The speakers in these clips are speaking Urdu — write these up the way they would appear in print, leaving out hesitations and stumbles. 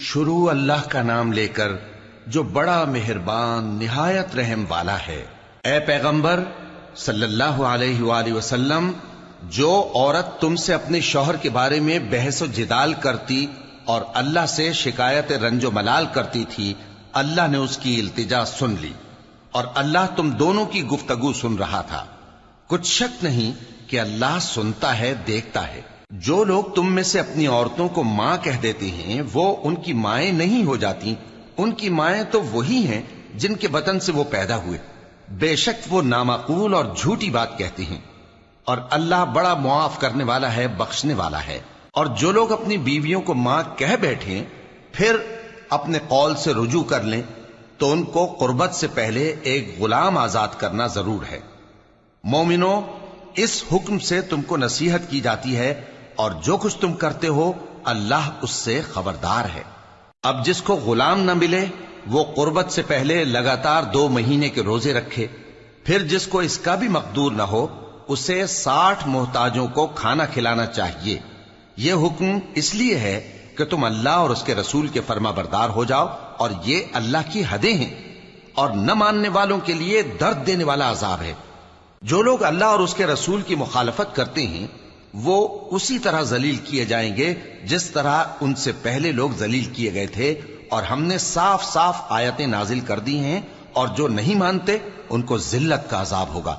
شروع اللہ کا نام لے کر جو بڑا مہربان نہایت رحم والا ہے۔ اے پیغمبر صلی اللہ علیہ وآلہ وسلم، جو عورت تم سے اپنے شوہر کے بارے میں بحث و جدال کرتی اور اللہ سے شکایت رنج و ملال کرتی تھی، اللہ نے اس کی التجا سن لی اور اللہ تم دونوں کی گفتگو سن رہا تھا۔ کچھ شک نہیں کہ اللہ سنتا ہے، دیکھتا ہے۔ جو لوگ تم میں سے اپنی عورتوں کو ماں کہہ دیتے ہیں وہ ان کی مائیں نہیں ہو جاتی، ان کی مائیں تو وہی ہیں جن کے بطن سے وہ پیدا ہوئے۔ بے شک وہ نامعقول اور جھوٹی بات کہتے ہیں، اور اللہ بڑا معاف کرنے والا ہے، بخشنے والا ہے۔ اور جو لوگ اپنی بیویوں کو ماں کہہ بیٹھیں پھر اپنے قول سے رجوع کر لیں تو ان کو قربت سے پہلے ایک غلام آزاد کرنا ضرور ہے۔ مومنو، اس حکم سے تم کو نصیحت کی جاتی ہے اور جو کچھ تم کرتے ہو اللہ اس سے خبردار ہے۔ اب جس کو غلام نہ ملے وہ قربت سے پہلے لگاتار 2 مہینے کے روزے رکھے، پھر جس کو اس کا بھی مقدور نہ ہو اسے 60 محتاجوں کو کھانا کھلانا چاہیے۔ یہ حکم اس لیے ہے کہ تم اللہ اور اس کے رسول کے فرما بردار ہو جاؤ، اور یہ اللہ کی حدیں ہیں، اور نہ ماننے والوں کے لیے درد دینے والا عذاب ہے۔ جو لوگ اللہ اور اس کے رسول کی مخالفت کرتے ہیں وہ اسی طرح ذلیل کیے جائیں گے جس طرح ان سے پہلے لوگ ذلیل کیے گئے تھے، اور ہم نے صاف صاف آیتیں نازل کر دی ہیں، اور جو نہیں مانتے ان کو ذلت کا عذاب ہوگا۔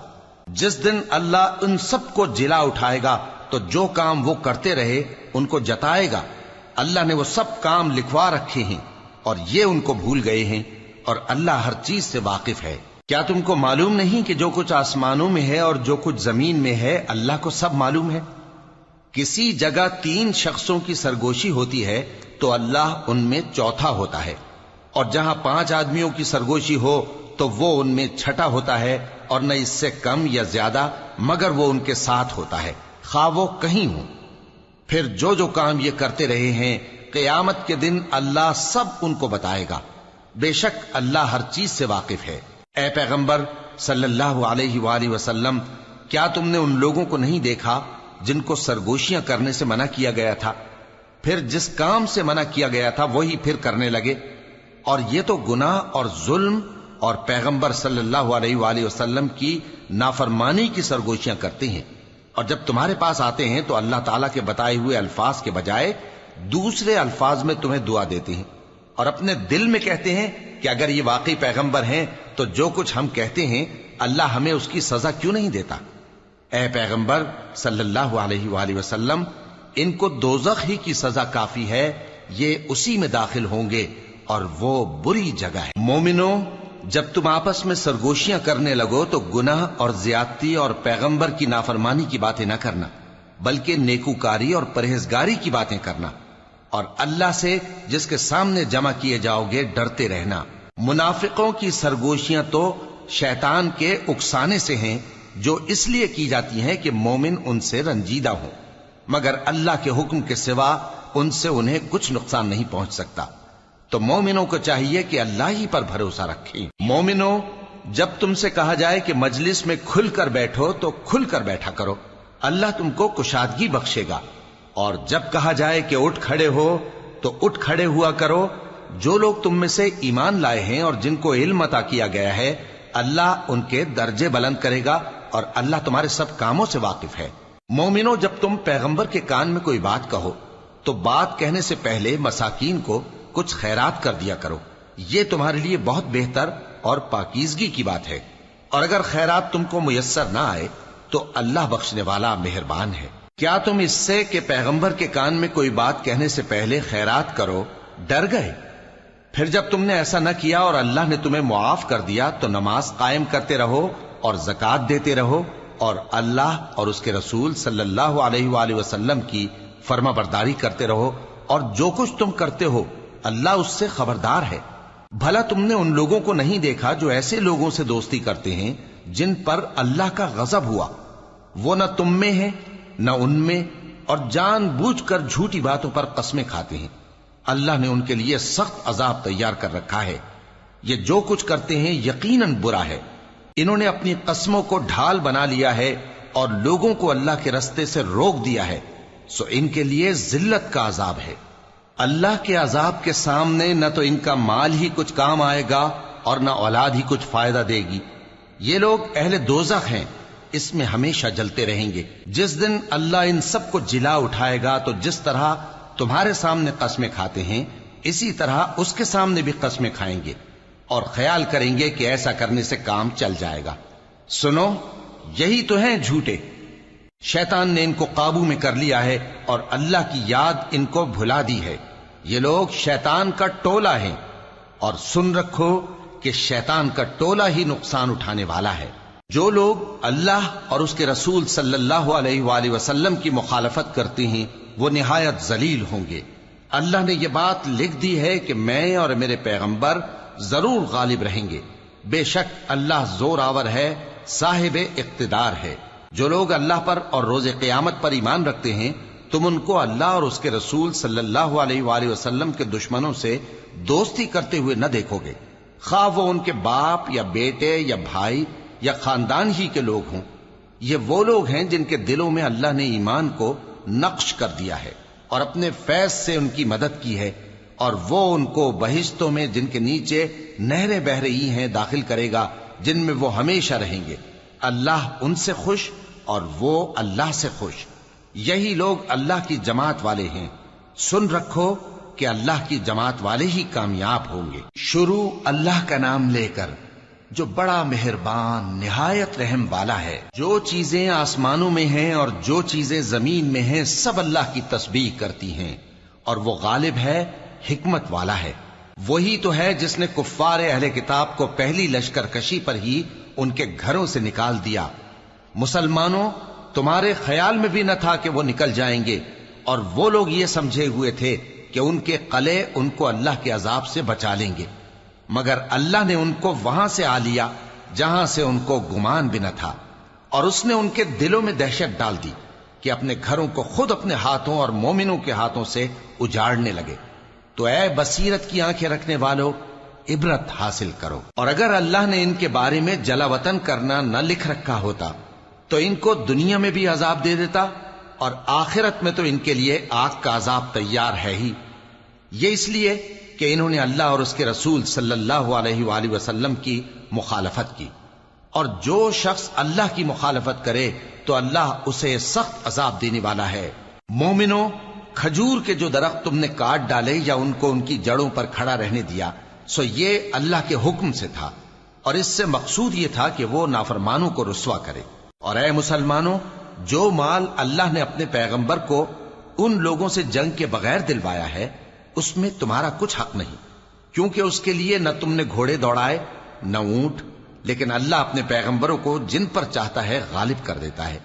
جس دن اللہ ان سب کو جلا اٹھائے گا تو جو کام وہ کرتے رہے ان کو جتائے گا۔ اللہ نے وہ سب کام لکھوا رکھے ہیں اور یہ ان کو بھول گئے ہیں، اور اللہ ہر چیز سے واقف ہے۔ کیا تم کو معلوم نہیں کہ جو کچھ آسمانوں میں ہے اور جو کچھ زمین میں ہے اللہ کو سب معلوم ہے؟ کسی جگہ 3 شخصوں کی سرگوشی ہوتی ہے تو اللہ ان میں چوتھا ہوتا ہے، اور جہاں 5 آدمیوں کی سرگوشی ہو تو وہ ان میں چھٹا ہوتا ہے، اور نہ اس سے کم یا زیادہ مگر وہ ان کے ساتھ ہوتا ہے، خواہ وہ کہیں ہوں۔ پھر جو جو کام یہ کرتے رہے ہیں قیامت کے دن اللہ سب ان کو بتائے گا۔ بے شک اللہ ہر چیز سے واقف ہے۔ اے پیغمبر صلی اللہ علیہ وآلہ وسلم، کیا تم نے ان لوگوں کو نہیں دیکھا جن کو سرگوشیاں کرنے سے منع کیا گیا تھا، پھر جس کام سے منع کیا گیا تھا وہی پھر کرنے لگے؟ اور یہ تو گناہ اور ظلم اور پیغمبر صلی اللہ علیہ وآلہ وسلم کی نافرمانی کی سرگوشیاں کرتے ہیں، اور جب تمہارے پاس آتے ہیں تو اللہ تعالیٰ کے بتائے ہوئے الفاظ کے بجائے دوسرے الفاظ میں تمہیں دعا دیتے ہیں، اور اپنے دل میں کہتے ہیں کہ اگر یہ واقعی پیغمبر ہیں تو جو کچھ ہم کہتے ہیں اللہ ہمیں اس کی سزا کیوں نہیں دیتا؟ اے پیغمبر صلی اللہ علیہ وآلہ وسلم، ان کو دوزخ ہی کی سزا کافی ہے، یہ اسی میں داخل ہوں گے اور وہ بری جگہ ہے۔ مومنو، جب تم آپس میں سرگوشیاں کرنے لگو تو گناہ اور زیادتی اور پیغمبر کی نافرمانی کی باتیں نہ کرنا، بلکہ نیکوکاری اور پرہیزگاری کی باتیں کرنا، اور اللہ سے جس کے سامنے جمع کیے جاؤ گے ڈرتے رہنا۔ منافقوں کی سرگوشیاں تو شیطان کے اکسانے سے ہیں جو اس لیے کی جاتی ہیں کہ مومن ان سے رنجیدہ ہوں، مگر اللہ کے حکم کے سوا ان سے انہیں کچھ نقصان نہیں پہنچ سکتا۔ تو مومنوں کو چاہیے کہ اللہ ہی پر بھروسہ رکھیں۔ مومنوں، جب تم سے کہا جائے کہ مجلس میں کھل کر بیٹھو تو کھل کر بیٹھا کرو، اللہ تم کو کشادگی بخشے گا، اور جب کہا جائے کہ اٹھ کھڑے ہو تو اٹھ کھڑے ہوا کرو۔ جو لوگ تم میں سے ایمان لائے ہیں اور جن کو علم عطا کیا گیا ہے اللہ ان کے درجے بلند کرے گا، اور اللہ تمہارے سب کاموں سے واقف ہے۔ مومنو، جب تم پیغمبر کے کان میں کوئی بات کہو تو بات کہنے سے پہلے مساکین کو کچھ خیرات کر دیا کرو، یہ تمہارے لیے بہت بہتر اور پاکیزگی کی بات ہے، اور اگر خیرات تم کو میسر نہ آئے تو اللہ بخشنے والا مہربان ہے۔ کیا تم اس سے کہ پیغمبر کے کان میں کوئی بات کہنے سے پہلے خیرات کرو ڈر گئے؟ پھر جب تم نے ایسا نہ کیا اور اللہ نے تمہیں معاف کر دیا تو نماز قائم کرتے رہو اور زکوٰۃ دیتے رہو، اور اللہ اور اس کے رسول صلی اللہ علیہ وآلہ وسلم کی فرما برداری کرتے رہو، اور جو کچھ تم کرتے ہو اللہ اس سے خبردار ہے۔ بھلا تم نے ان لوگوں کو نہیں دیکھا جو ایسے لوگوں سے دوستی کرتے ہیں جن پر اللہ کا غضب ہوا؟ وہ نہ تم میں ہے نہ ان میں، اور جان بوجھ کر جھوٹی باتوں پر قسمیں کھاتے ہیں۔ اللہ نے ان کے لیے سخت عذاب تیار کر رکھا ہے۔ یہ جو کچھ کرتے ہیں یقیناً برا ہے۔ انہوں نے اپنی قسموں کو ڈھال بنا لیا ہے اور لوگوں کو اللہ کے رستے سے روک دیا ہے، سو ان کے لیے ذلت کا عذاب ہے۔ اللہ کے عذاب کے سامنے نہ تو ان کا مال ہی کچھ کام آئے گا اور نہ اولاد ہی کچھ فائدہ دے گی۔ یہ لوگ اہل دوزخ ہیں، اس میں ہمیشہ جلتے رہیں گے۔ جس دن اللہ ان سب کو جلا اٹھائے گا تو جس طرح تمہارے سامنے قسمیں کھاتے ہیں اسی طرح اس کے سامنے بھی قسمیں کھائیں گے اور خیال کریں گے کہ ایسا کرنے سے کام چل جائے گا۔ سنو، یہی تو ہیں جھوٹے۔ شیطان نے ان کو قابو میں کر لیا ہے اور اللہ کی یاد ان کو بھلا دی ہے۔ یہ لوگ شیطان کا ٹولہ ہیں، اور سن رکھو کہ شیطان کا ٹولہ ہی نقصان اٹھانے والا ہے۔ جو لوگ اللہ اور اس کے رسول صلی اللہ علیہ وآلہ وسلم کی مخالفت کرتے ہیں وہ نہایت ذلیل ہوں گے۔ اللہ نے یہ بات لکھ دی ہے کہ میں اور میرے پیغمبر ضرور غالب رہیں گے۔ بے شک اللہ زور آور ہے، صاحب اقتدار ہے۔ جو لوگ اللہ پر اور روز قیامت پر ایمان رکھتے ہیں تم ان کو اللہ اور اس کے رسول صلی اللہ علیہ وآلہ وسلم کے دشمنوں سے دوستی کرتے ہوئے نہ دیکھو گے، خواہ وہ ان کے باپ یا بیٹے یا بھائی یا خاندان ہی کے لوگ ہوں۔ یہ وہ لوگ ہیں جن کے دلوں میں اللہ نے ایمان کو نقش کر دیا ہے اور اپنے فیض سے ان کی مدد کی ہے، اور وہ ان کو بہشتوں میں جن کے نیچے نہریں بہہ رہی ہیں داخل کرے گا، جن میں وہ ہمیشہ رہیں گے۔ اللہ ان سے خوش اور وہ اللہ سے خوش۔ یہی لوگ اللہ کی جماعت والے ہیں۔ سن رکھو کہ اللہ کی جماعت والے ہی کامیاب ہوں گے۔ شروع اللہ کا نام لے کر جو بڑا مہربان نہایت رحم والا ہے۔ جو چیزیں آسمانوں میں ہیں اور جو چیزیں زمین میں ہیں سب اللہ کی تسبیح کرتی ہیں، اور وہ غالب ہے، حکمت والا ہے۔ وہی تو ہے جس نے کفار اہل کتاب کو پہلی لشکر کشی پر ہی ان کے گھروں سے نکال دیا۔ مسلمانوں، تمہارے خیال میں بھی نہ تھا کہ وہ نکل جائیں گے، اور وہ لوگ یہ سمجھے ہوئے تھے کہ ان کے قلعے ان کو اللہ کے عذاب سے بچا لیں گے، مگر اللہ نے ان کو وہاں سے آ لیا جہاں سے ان کو گمان بھی نہ تھا، اور اس نے ان کے دلوں میں دہشت ڈال دی کہ اپنے گھروں کو خود اپنے ہاتھوں اور مومنوں کے ہاتھوں سے اجاڑنے لگے۔ تو اے بصیرت کی آنکھیں رکھنے والو، عبرت حاصل کرو۔ اور اگر اللہ نے ان کے بارے میں جلا وطن کرنا نہ لکھ رکھا ہوتا تو ان کو دنیا میں بھی عذاب دے دیتا، اور آخرت میں تو ان کے لیے آگ کا عذاب تیار ہے ہی۔ یہ اس لیے کہ انہوں نے اللہ اور اس کے رسول صلی اللہ علیہ وآلہ وسلم کی مخالفت کی، اور جو شخص اللہ کی مخالفت کرے تو اللہ اسے سخت عذاب دینے والا ہے۔ مومنوں، کھجور کے جو درخت تم نے کاٹ ڈالے یا ان کو ان کی جڑوں پر کھڑا رہنے دیا، سو یہ اللہ کے حکم سے تھا، اور اس سے مقصود یہ تھا کہ وہ نافرمانوں کو رسوا کرے۔ اور اے مسلمانوں، جو مال اللہ نے اپنے پیغمبر کو ان لوگوں سے جنگ کے بغیر دلوایا ہے اس میں تمہارا کچھ حق نہیں، کیونکہ اس کے لیے نہ تم نے گھوڑے دوڑائے نہ اونٹ، لیکن اللہ اپنے پیغمبروں کو جن پر چاہتا ہے غالب کر دیتا ہے،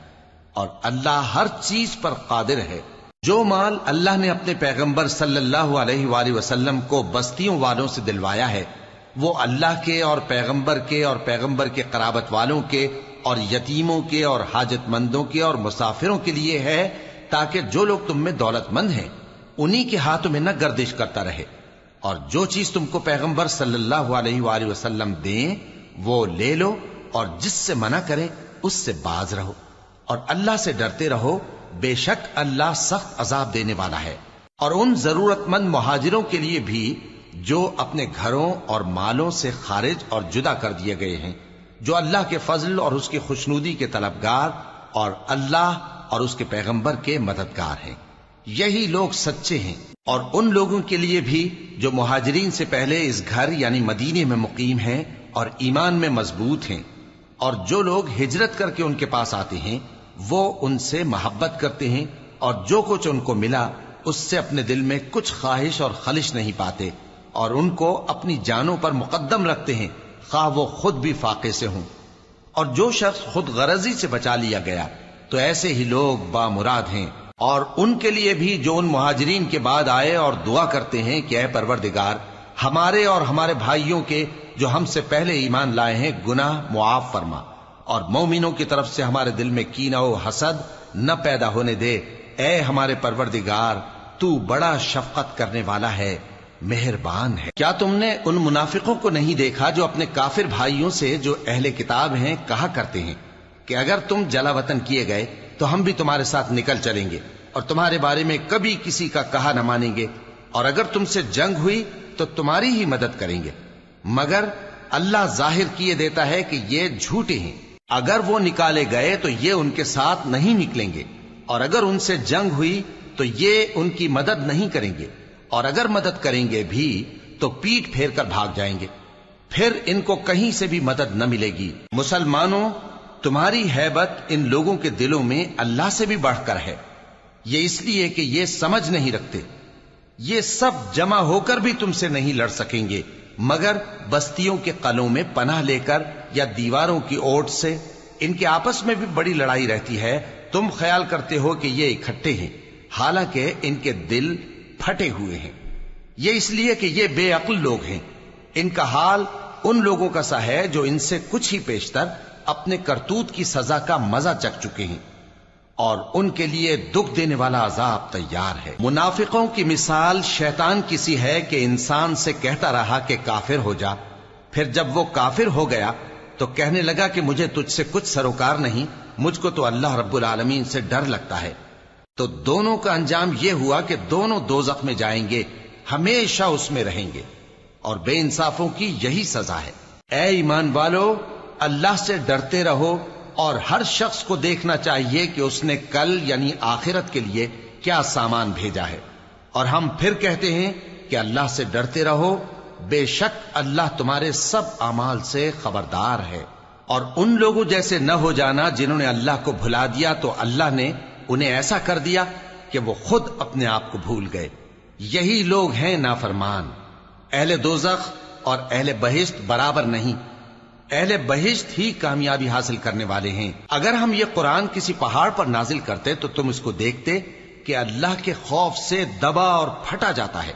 اور اللہ ہر چیز پر قادر ہے۔ جو مال اللہ نے اپنے پیغمبر صلی اللہ علیہ وآلہ وسلم کو بستیوں والوں سے دلوایا ہے وہ اللہ کے اور پیغمبر کے قرابت والوں کے اور یتیموں کے اور حاجت مندوں کے اور مسافروں کے لیے ہے، تاکہ جو لوگ تم میں دولت مند ہیں انہی کے ہاتھوں میں نہ گردش کرتا رہے، اور جو چیز تم کو پیغمبر صلی اللہ علیہ وآلہ وسلم دیں وہ لے لو، اور جس سے منع کریں اس سے باز رہو، اور اللہ سے ڈرتے رہو، بے شک اللہ سخت عذاب دینے والا ہے۔ اور ان ضرورت مند مہاجروں کے لیے بھی جو اپنے گھروں اور مالوں سے خارج اور جدا کر دیے گئے ہیں، جو اللہ کے فضل اور اس کی خوشنودی کے طلبگار اور اللہ اور اس کے پیغمبر کے مددگار ہیں، یہی لوگ سچے ہیں۔ اور ان لوگوں کے لیے بھی جو مہاجرین سے پہلے اس گھر یعنی مدینے میں مقیم ہیں اور ایمان میں مضبوط ہیں، اور جو لوگ ہجرت کر کے ان کے پاس آتے ہیں وہ ان سے محبت کرتے ہیں، اور جو کچھ ان کو ملا اس سے اپنے دل میں کچھ خواہش اور خلش نہیں پاتے، اور ان کو اپنی جانوں پر مقدم رکھتے ہیں خواہ وہ خود بھی فاقے سے ہوں۔ اور جو شخص خود غرضی سے بچا لیا گیا تو ایسے ہی لوگ بامراد ہیں۔ اور ان کے لیے بھی جو ان مہاجرین کے بعد آئے اور دعا کرتے ہیں کہ اے پروردگار ہمارے اور ہمارے بھائیوں کے جو ہم سے پہلے ایمان لائے ہیں گناہ معاف فرما، اور مومنوں کی طرف سے ہمارے دل میں کینہ و حسد نہ پیدا ہونے دے، اے ہمارے پروردگار تو بڑا شفقت کرنے والا ہے، مہربان ہے۔ کیا تم نے ان منافقوں کو نہیں دیکھا جو اپنے کافر بھائیوں سے جو اہل کتاب ہیں کہا کرتے ہیں کہ اگر تم جلا وطن کیے گئے تو ہم بھی تمہارے ساتھ نکل چلیں گے اور تمہارے بارے میں کبھی کسی کا کہا نہ مانیں گے، اور اگر تم سے جنگ ہوئی تو تمہاری ہی مدد کریں گے، مگر اللہ ظاہر کیے دیتا ہے کہ یہ جھوٹے ہیں۔ اگر وہ نکالے گئے تو یہ ان کے ساتھ نہیں نکلیں گے، اور اگر ان سے جنگ ہوئی تو یہ ان کی مدد نہیں کریں گے، اور اگر مدد کریں گے بھی تو پیٹ پھیر کر بھاگ جائیں گے، پھر ان کو کہیں سے بھی مدد نہ ملے گی۔ مسلمانوں، تمہاری ہیبت ان لوگوں کے دلوں میں اللہ سے بھی بڑھ کر ہے، یہ اس لیے کہ یہ سمجھ نہیں رکھتے۔ یہ سب جمع ہو کر بھی تم سے نہیں لڑ سکیں گے، مگر بستیوں کے قلعوں میں پناہ لے کر یا دیواروں کی اوٹ سے۔ ان کے آپس میں بھی بڑی لڑائی رہتی ہے، تم خیال کرتے ہو کہ یہ اکٹھے ہیں، حالانکہ ان کے دل پھٹے ہوئے ہیں۔ یہ اس لیے کہ یہ بے عقل لوگ ہیں۔ ان کا حال ان لوگوں کا سا ہے جو ان سے کچھ ہی پیشتر اپنے کرتوت کی سزا کا مزہ چکھ چکے ہیں، اور ان کے لیے دکھ دینے والا عذاب تیار ہے۔ منافقوں کی مثال شیطان کی سی ہے کہ انسان سے کہتا رہا کہ کافر ہو جا، پھر جب وہ کافر ہو گیا تو کہنے لگا کہ مجھے تجھ سے کچھ سروکار نہیں، مجھ کو تو اللہ رب العالمین سے ڈر لگتا ہے۔ تو دونوں کا انجام یہ ہوا کہ دونوں دوزخ میں جائیں گے، ہمیشہ اس میں رہیں گے، اور بے انصافوں کی یہی سزا ہے۔ اے ایمان والو، اللہ سے ڈرتے رہو، اور ہر شخص کو دیکھنا چاہیے کہ اس نے کل یعنی آخرت کے لیے کیا سامان بھیجا ہے۔ اور ہم پھر کہتے ہیں کہ اللہ سے ڈرتے رہو، بے شک اللہ تمہارے سب اعمال سے خبردار ہے۔ اور ان لوگوں جیسے نہ ہو جانا جنہوں نے اللہ کو بھلا دیا تو اللہ نے انہیں ایسا کر دیا کہ وہ خود اپنے آپ کو بھول گئے۔ یہی لوگ ہیں نافرمان۔ اہل دوزخ اور اہل بہشت برابر نہیں، اہل بہشت ہی کامیابی حاصل کرنے والے ہیں۔ اگر ہم یہ قرآن کسی پہاڑ پر نازل کرتے تو تم اس کو دیکھتے کہ اللہ کے خوف سے دبا اور پھٹا جاتا ہے۔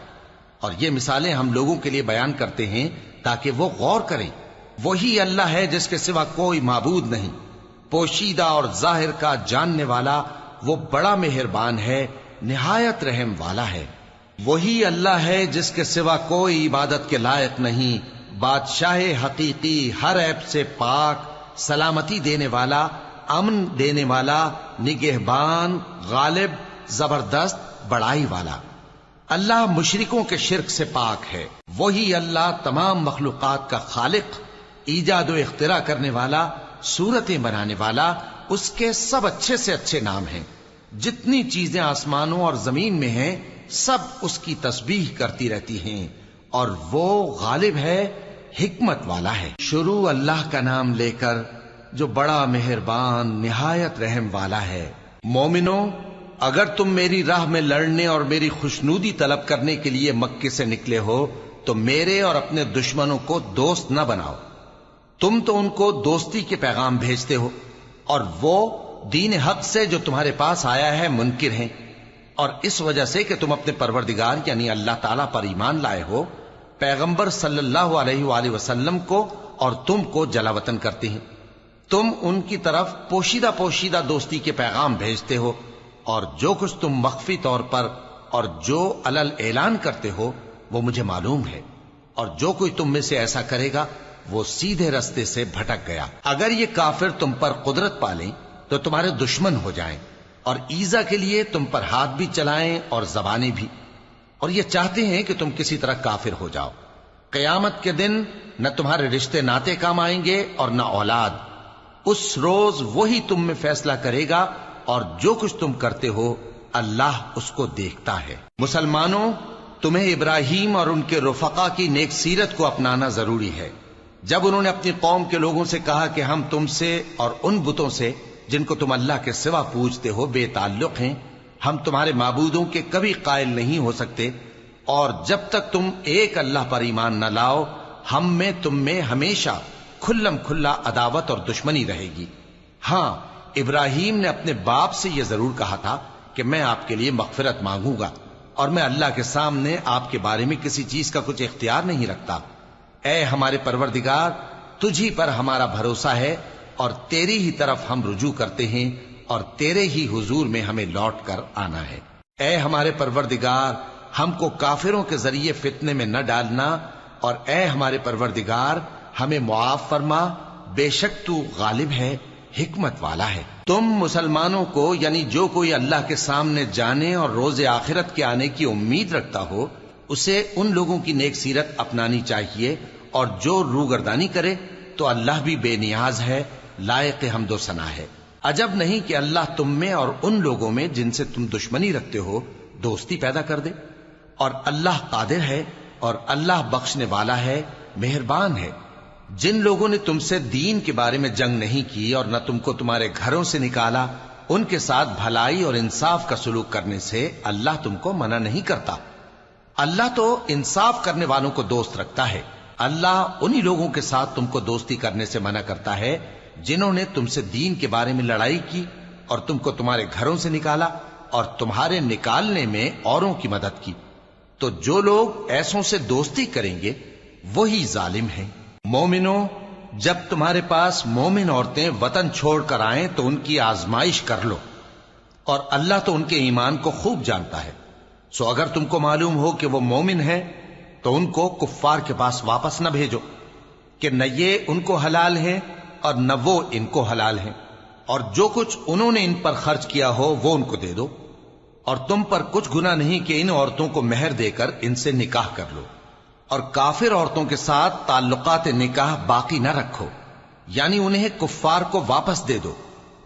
اور یہ مثالیں ہم لوگوں کے لیے بیان کرتے ہیں تاکہ وہ غور کریں۔ وہی اللہ ہے جس کے سوا کوئی معبود نہیں، پوشیدہ اور ظاہر کا جاننے والا، وہ بڑا مہربان ہے، نہایت رحم والا ہے۔ وہی اللہ ہے جس کے سوا کوئی عبادت کے لائق نہیں، بادشاہ حقیقی، ہر عیب سے پاک، سلامتی دینے والا، امن دینے والا، نگہبان، غالب، زبردست، بڑائی والا۔ اللہ مشرکوں کے شرک سے پاک ہے۔ وہی اللہ تمام مخلوقات کا خالق، ایجاد و اختراع کرنے والا، صورتیں بنانے والا، اس کے سب اچھے سے اچھے نام ہیں۔ جتنی چیزیں آسمانوں اور زمین میں ہیں سب اس کی تسبیح کرتی رہتی ہیں، اور وہ غالب ہے، حکمت والا ہے۔ شروع اللہ کا نام لے کر جو بڑا مہربان نہایت رحم والا ہے۔ مومنو، اگر تم میری راہ میں لڑنے اور میری خوشنودی طلب کرنے کے لیے مکے سے نکلے ہو تو میرے اور اپنے دشمنوں کو دوست نہ بناؤ۔ تم تو ان کو دوستی کے پیغام بھیجتے ہو، اور وہ دین حق سے جو تمہارے پاس آیا ہے منکر ہیں، اور اس وجہ سے کہ تم اپنے پروردگار یعنی اللہ تعالیٰ پر ایمان لائے ہو، پیغمبر صلی اللہ علیہ وآلہ وسلم کو اور تم کو جلا وطن کرتے ہیں۔ تم ان کی طرف پوشیدہ پوشیدہ دوستی کے پیغام بھیجتے ہو، اور جو کچھ تم مخفی طور پر اور جو علل اعلان کرتے ہو وہ مجھے معلوم ہے، اور جو کوئی تم میں سے ایسا کرے گا وہ سیدھے رستے سے بھٹک گیا۔ اگر یہ کافر تم پر قدرت پالیں تو تمہارے دشمن ہو جائیں، اور ایذا کے لیے تم پر ہاتھ بھی چلائیں اور زبانیں بھی، اور یہ چاہتے ہیں کہ تم کسی طرح کافر ہو جاؤ۔ قیامت کے دن نہ تمہارے رشتے ناتے کام آئیں گے اور نہ اولاد۔ اس روز وہی تم میں فیصلہ کرے گا، اور جو کچھ تم کرتے ہو اللہ اس کو دیکھتا ہے۔ مسلمانوں، تمہیں ابراہیم اور ان کے رفقا کی نیک سیرت کو اپنانا ضروری ہے۔ جب انہوں نے اپنی قوم کے لوگوں سے کہا کہ ہم تم سے اور ان بتوں سے جن کو تم اللہ کے سوا پوجتے ہو بے تعلق ہیں، ہم تمہارے معبودوں کے کبھی قائل نہیں ہو سکتے، اور جب تک تم ایک اللہ پر ایمان نہ لاؤ ہم میں تم میں ہمیشہ کھلم کھلا عداوت اور دشمنی رہے گی۔ ہاں، ابراہیم نے اپنے باپ سے یہ ضرور کہا تھا کہ میں آپ کے لیے مغفرت مانگوں گا، اور میں اللہ کے سامنے آپ کے بارے میں کسی چیز کا کچھ اختیار نہیں رکھتا۔ اے ہمارے پروردگار، تجھی پر ہمارا بھروسہ ہے، اور تیری ہی طرف ہم رجوع کرتے ہیں، اور تیرے ہی حضور میں ہمیں لوٹ کر آنا ہے۔ اے ہمارے پروردگار، ہم کو کافروں کے ذریعے فتنے میں نہ ڈالنا، اور اے ہمارے پروردگار ہمیں معاف فرما، بے شک تو غالب ہے، حکمت والا ہے۔ تم مسلمانوں کو یعنی جو کوئی اللہ کے سامنے جانے اور روز آخرت کے آنے کی امید رکھتا ہو اسے ان لوگوں کی نیک سیرت اپنانی چاہیے، اور جو روگردانی کرے تو اللہ بھی بے نیاز ہے، لائق حمد و ثنا ہے۔ عجب نہیں کہ اللہ تم میں اور ان لوگوں میں جن سے تم دشمنی رکھتے ہو دوستی پیدا کر دے، اور اللہ قادر ہے اور اللہ بخشنے والا ہے، مہربان ہے۔ جن لوگوں نے تم سے دین کے بارے میں جنگ نہیں کی اور نہ تم کو تمہارے گھروں سے نکالا، ان کے ساتھ بھلائی اور انصاف کا سلوک کرنے سے اللہ تم کو منع نہیں کرتا۔ اللہ تو انصاف کرنے والوں کو دوست رکھتا ہے۔ اللہ انہی لوگوں کے ساتھ تم کو دوستی کرنے سے منع کرتا ہے جنہوں نے تم سے دین کے بارے میں لڑائی کی اور تم کو تمہارے گھروں سے نکالا اور تمہارے نکالنے میں اوروں کی مدد کی۔ تو جو لوگ ایسوں سے دوستی کریں گے وہی ظالم ہیں۔ مومنوں، جب تمہارے پاس مومن عورتیں وطن چھوڑ کر آئیں تو ان کی آزمائش کر لو، اور اللہ تو ان کے ایمان کو خوب جانتا ہے۔ سو اگر تم کو معلوم ہو کہ وہ مومن ہیں تو ان کو کفار کے پاس واپس نہ بھیجو کہ نہ یہ ان کو حلال ہیں اور نہ وہ ان کو حلال ہیں، اور جو کچھ انہوں نے ان پر خرچ کیا ہو وہ ان کو دے دو، اور تم پر کچھ گناہ نہیں کہ ان عورتوں کو مہر دے کر ان سے نکاح کر لو، اور کافر عورتوں کے ساتھ تعلقات نکاح باقی نہ رکھو، یعنی انہیں کفار کو واپس دے دو،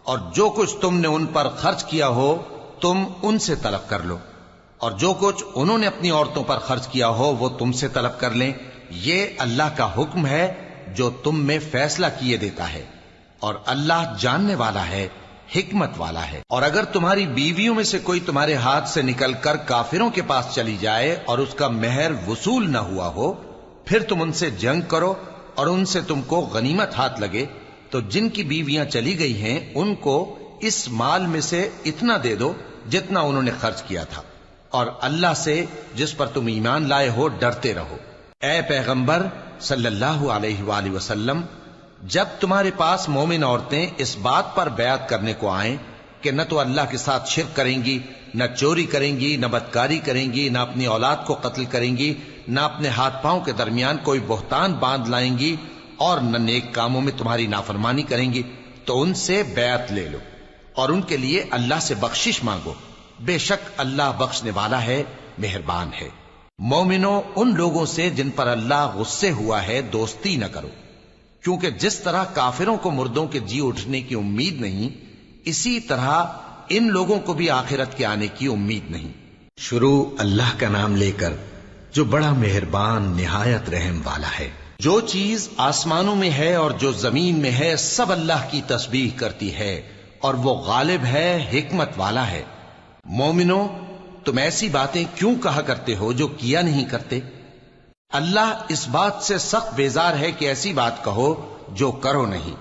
اور جو کچھ تم نے ان پر خرچ کیا ہو تم ان سے طلب کر لو، اور جو کچھ انہوں نے اپنی عورتوں پر خرچ کیا ہو وہ تم سے طلب کر لیں۔ یہ اللہ کا حکم ہے جو تم میں فیصلہ کیے دیتا ہے، اور اللہ جاننے والا ہے، حکمت والا ہے۔ اور اگر تمہاری بیویوں میں سے کوئی تمہارے ہاتھ سے نکل کر کافروں کے پاس چلی جائے اور اس کا مہر وصول نہ ہوا ہو، پھر تم ان سے جنگ کرو اور ان سے تم کو غنیمت ہاتھ لگے، تو جن کی بیویاں چلی گئی ہیں ان کو اس مال میں سے اتنا دے دو جتنا انہوں نے خرچ کیا تھا، اور اللہ سے جس پر تم ایمان لائے ہو ڈرتے رہو۔ اے پیغمبر صلی اللہ علیہ وآلہ وسلم، جب تمہارے پاس مومن عورتیں اس بات پر بیعت کرنے کو آئیں کہ نہ تو اللہ کے ساتھ شرک کریں گی، نہ چوری کریں گی، نہ بدکاری کریں گی، نہ اپنی اولاد کو قتل کریں گی، نہ اپنے ہاتھ پاؤں کے درمیان کوئی بہتان باندھ لائیں گی، اور نہ نیک کاموں میں تمہاری نافرمانی کریں گی، تو ان سے بیعت لے لو اور ان کے لیے اللہ سے بخشش مانگو، بے شک اللہ بخشنے والا ہے، مہربان ہے۔ مومنوں، ان لوگوں سے جن پر اللہ غصے ہوا ہے دوستی نہ کرو، کیونکہ جس طرح کافروں کو مردوں کے جی اٹھنے کی امید نہیں، اسی طرح ان لوگوں کو بھی آخرت کے آنے کی امید نہیں۔ شروع اللہ کا نام لے کر جو بڑا مہربان نہایت رحم والا ہے۔ جو چیز آسمانوں میں ہے اور جو زمین میں ہے سب اللہ کی تسبیح کرتی ہے، اور وہ غالب ہے، حکمت والا ہے۔ مومنوں، تم ایسی باتیں کیوں کہا کرتے ہو جو کیا نہیں کرتے؟ اللہ اس بات سے سخت بیزار ہے کہ ایسی بات کہو جو کرو نہیں۔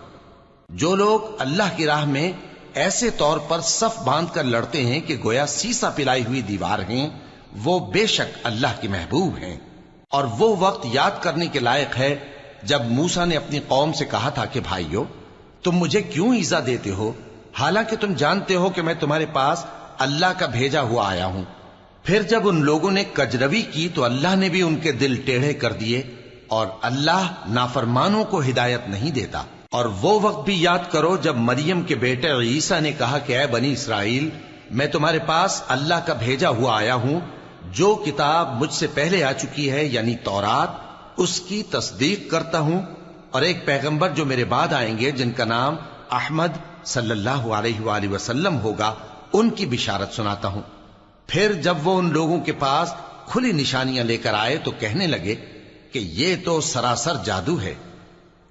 جو لوگ اللہ کی راہ میں ایسے طور پر صف باندھ کر لڑتے ہیں کہ گویا سیسا پلائی ہوئی دیوار ہیں، وہ بے شک اللہ کے محبوب ہیں۔ اور وہ وقت یاد کرنے کے لائق ہے جب موسیٰ نے اپنی قوم سے کہا تھا کہ بھائیو، تم مجھے کیوں ایذا دیتے ہو، حالانکہ تم جانتے ہو کہ میں تمہارے پاس اللہ کا بھیجا ہوا آیا ہوں۔ پھر جب ان لوگوں نے کجروی کی تو اللہ نے بھی ان کے دل ٹیڑھے کر دیے، اور اللہ نافرمانوں کو ہدایت نہیں دیتا۔ اور وہ وقت بھی یاد کرو جب مریم کے بیٹے عیسیٰ نے کہا کہ اے بنی اسرائیل، میں تمہارے پاس اللہ کا بھیجا ہوا آیا ہوں، جو کتاب مجھ سے پہلے آ چکی ہے یعنی تورات، اس کی تصدیق کرتا ہوں، اور ایک پیغمبر جو میرے بعد آئیں گے جن کا نام احمد صلی اللہ علیہ وآلہ وسلم ہوگا، ان کی بشارت سناتا ہوں۔ پھر جب وہ ان لوگوں کے پاس کھلی نشانیاں لے کر آئے تو کہنے لگے کہ یہ تو سراسر جادو ہے،